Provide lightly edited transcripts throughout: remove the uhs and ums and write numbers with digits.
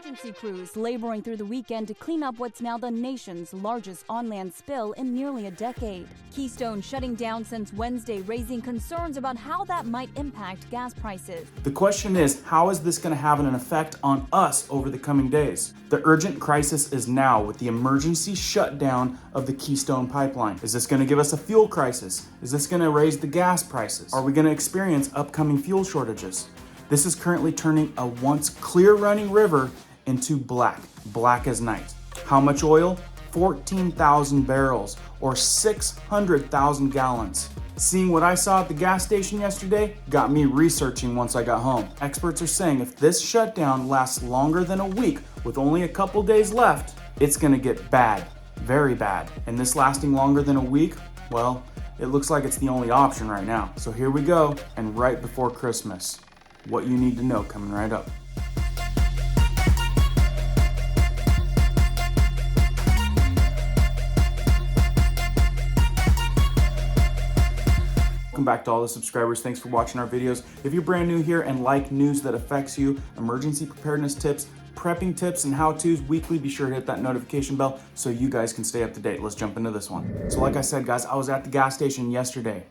Emergency crews laboring through the weekend to clean up what's now the nation's largest on-land spill in nearly a decade. Keystone shutting down since Wednesday, raising concerns about how that might impact gas prices. The question is, how is this going to have an effect on us over the coming days? The urgent crisis is now with the emergency shutdown of the Keystone pipeline. Is this going to give us a fuel crisis? Is this going to raise the gas prices? Are we going to experience upcoming fuel shortages? This is currently turning a once clear running river into black as night. How much oil? 14,000 barrels or 600,000 gallons. Seeing what I saw at the gas station yesterday got me researching once I got home. Experts are saying if this shutdown lasts longer than a week with only a couple days left, it's gonna get bad, very bad. And this lasting longer than a week, well, it looks like it's the only option right now. So here we go, and right before Christmas. What you need to know coming right up. Welcome back to all the subscribers. Thanks for watching our videos. If you're brand new here and like news that affects you, emergency preparedness tips, prepping tips, and how-tos weekly, be sure to hit that notification bell so you guys can stay up to date. Let's jump into this one. So like I said, guys, I was at the gas station yesterday,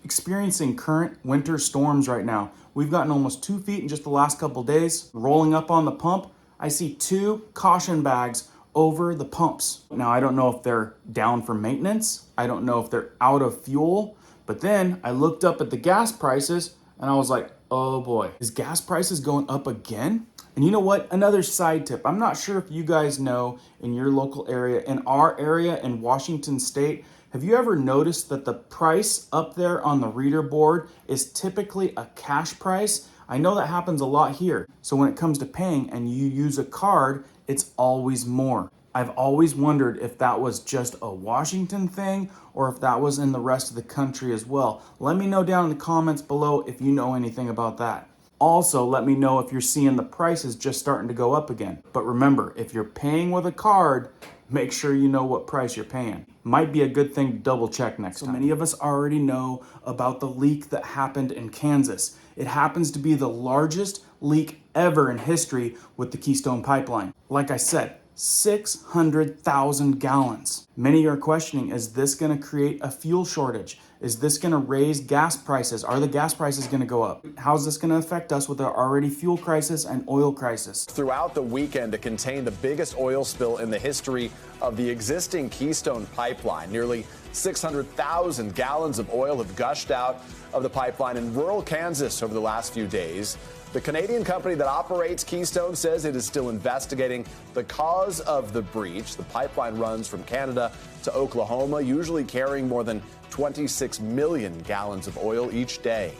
experiencing current winter storms right now. We've gotten almost 2 feet in just the last couple days. Rolling up on the pump, I see 2 caution bags over the pumps. Now, I don't know if they're down for maintenance. I don't know if they're out of fuel. But then I looked up at the gas prices and I was like, oh boy, is gas prices going up again? And you know what? Another side tip. I'm not sure if you guys know in your local area, in our area in Washington State, have you ever noticed that the price up there on the reader board is typically a cash price? I know that happens a lot here. So when it comes to paying and you use a card, it's always more. I've always wondered if that was just a Washington thing or if that was in the rest of the country as well. Let me know down in the comments below if you know anything about that. Also, let me know if you're seeing the prices just starting to go up again. But remember, if you're paying with a card, make sure you know what price you're paying. Might be a good thing to double check next time. Many of us already know about the leak that happened in Kansas. It happens to be the largest leak ever in history with the Keystone pipeline. Like I said, 600,000 gallons. Many are questioning, is this going to create a fuel shortage? Is this going to raise gas prices? Are the gas prices going to go up? How's this going to affect us with our already fuel crisis and oil crisis? Throughout the weekend, to contain the biggest oil spill in the history of the existing Keystone pipeline. Nearly 600,000 gallons of oil have gushed out of the pipeline in rural Kansas over the last few days. The Canadian company that operates Keystone says it is still investigating the cause of the breach. The pipeline runs from Canada to Oklahoma, usually carrying more than 26 million gallons of oil each day.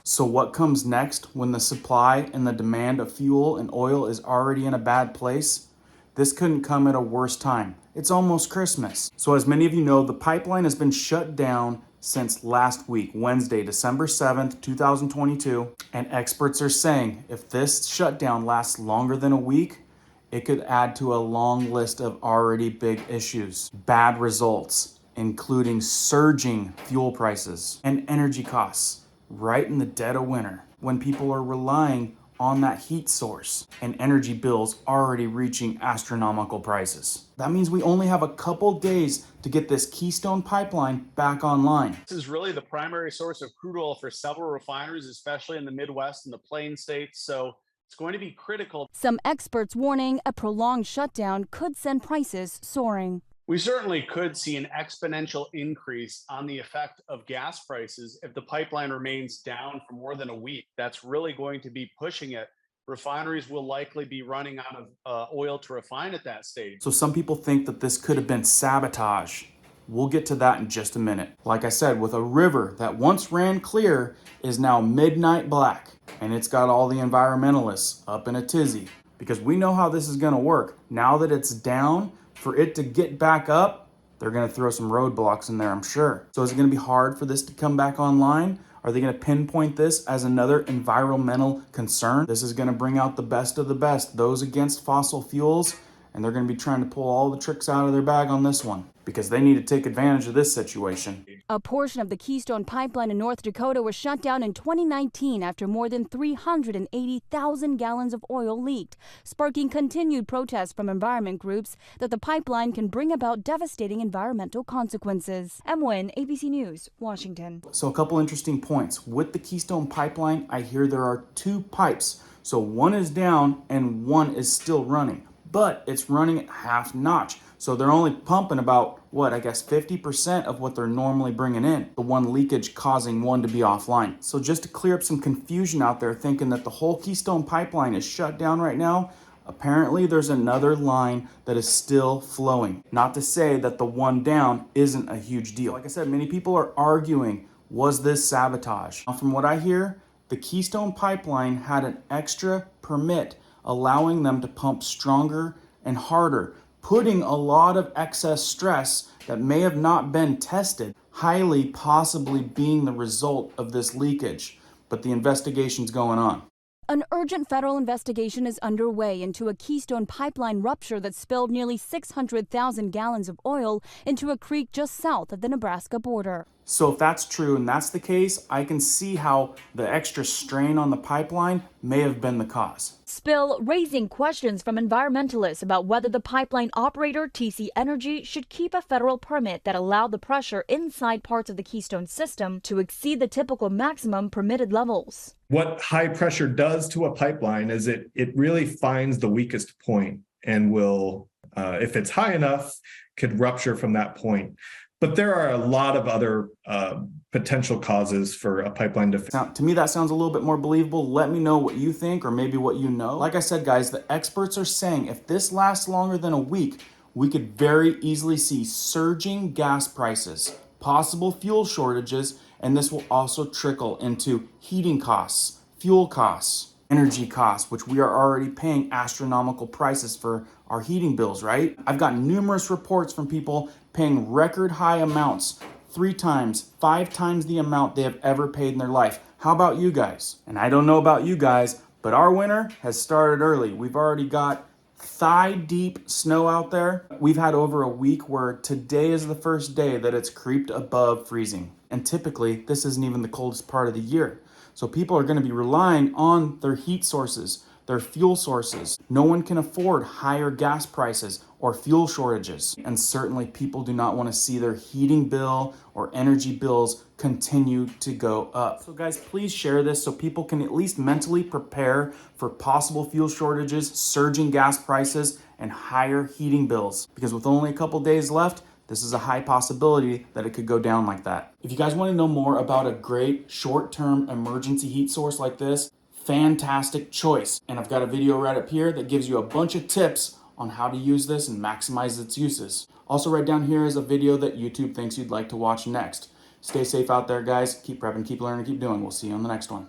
So what comes next when the supply and the demand of fuel and oil is already in a bad place? This couldn't come at a worse time. It's almost Christmas. So as many of you know, the pipeline has been shut down since last week, Wednesday, December 7th, 2022. And experts are saying if this shutdown lasts longer than a week, it could add to a long list of already big issues. Bad results, including surging fuel prices and energy costs right in the dead of winter when people are relying on that heat source and energy bills already reaching astronomical prices. That means we only have a couple days to get this Keystone pipeline back online. This is really the primary source of crude oil for several refineries, especially in the Midwest and the Plain States. So it's going to be critical. Some experts warning a prolonged shutdown could send prices soaring. We certainly could see an exponential increase on the effect of gas prices if the pipeline remains down for more than a week. That's really going to be pushing it. Refineries will likely be running out of oil to refine at that stage. So some people think that this could have been sabotage. We'll get to that in just a minute. Like I said, with a river that once ran clear is now midnight black, and it's got all the environmentalists up in a tizzy because we know how this is going to work. Now that it's down, for it to get back up, they're going to throw some roadblocks in there, I'm sure. So is it going to be hard for this to come back online? Are they going to pinpoint this as another environmental concern? This is going to bring out the best of the best, those against fossil fuels, and they're going to be trying to pull all the tricks out of their bag on this one because they need to take advantage of this situation. A portion of the Keystone pipeline in North Dakota was shut down in 2019 after more than 380,000 gallons of oil leaked, sparking continued protests from environment groups that the pipeline can bring about devastating environmental consequences. Wynn, ABC News, Washington. So a couple interesting points. With the Keystone pipeline, I hear there are two pipes. So one is down and one is still running, but it's running at half notch. So they're only pumping about, 50% of what they're normally bringing in. The one leakage causing one to be offline. So just to clear up some confusion out there thinking that the whole Keystone pipeline is shut down right now, apparently there's another line that is still flowing. Not to say that the one down isn't a huge deal. Like I said, many people are arguing, was this sabotage? Now, from what I hear, the Keystone pipeline had an extra permit allowing them to pump stronger and harder, putting a lot of excess stress that may have not been tested, highly possibly being the result of this leakage. But the investigation's going on. An urgent federal investigation is underway into a Keystone pipeline rupture that spilled nearly 600,000 gallons of oil into a creek just south of the Nebraska border. So if that's true and that's the case, I can see how the extra strain on the pipeline may have been the cause. Spill raising questions from environmentalists about whether the pipeline operator, TC Energy, should keep a federal permit that allowed the pressure inside parts of the Keystone system to exceed the typical maximum permitted levels. What high pressure does to a pipeline is it really finds the weakest point and will, if it's high enough, could rupture from that point. But there are a lot of other potential causes for a pipeline to fail. Now, to me, that sounds a little bit more believable. Let me know what you think or maybe what you know. Like I said, guys, the experts are saying if this lasts longer than a week, we could very easily see surging gas prices, possible fuel shortages, and this will also trickle into heating costs, fuel costs, energy costs, which we are already paying astronomical prices for our heating bills, right? I've gotten numerous reports from people paying record high amounts, 3 times, 5 times the amount they have ever paid in their life. How about you guys? And I don't know about you guys, but our winter has started early. We've already got thigh-deep snow out there. We've had over a week where today is the first day that it's creeped above freezing. And typically, this isn't even the coldest part of the year. So people are going to be relying on their heat sources, their fuel sources. No one can afford higher gas prices or fuel shortages. And certainly people do not want to see their heating bill or energy bills continue to go up. So guys, please share this so people can at least mentally prepare for possible fuel shortages, surging gas prices, and higher heating bills. Because with only a couple days left, this is a high possibility that it could go down like that. If you guys want to know more about a great short-term emergency heat source like this, fantastic choice. And I've got a video right up here that gives you a bunch of tips on how to use this and maximize its uses. Also right down here is a video that YouTube thinks you'd like to watch next. Stay safe out there, guys. Keep prepping, keep learning, keep doing. We'll see you on the next one.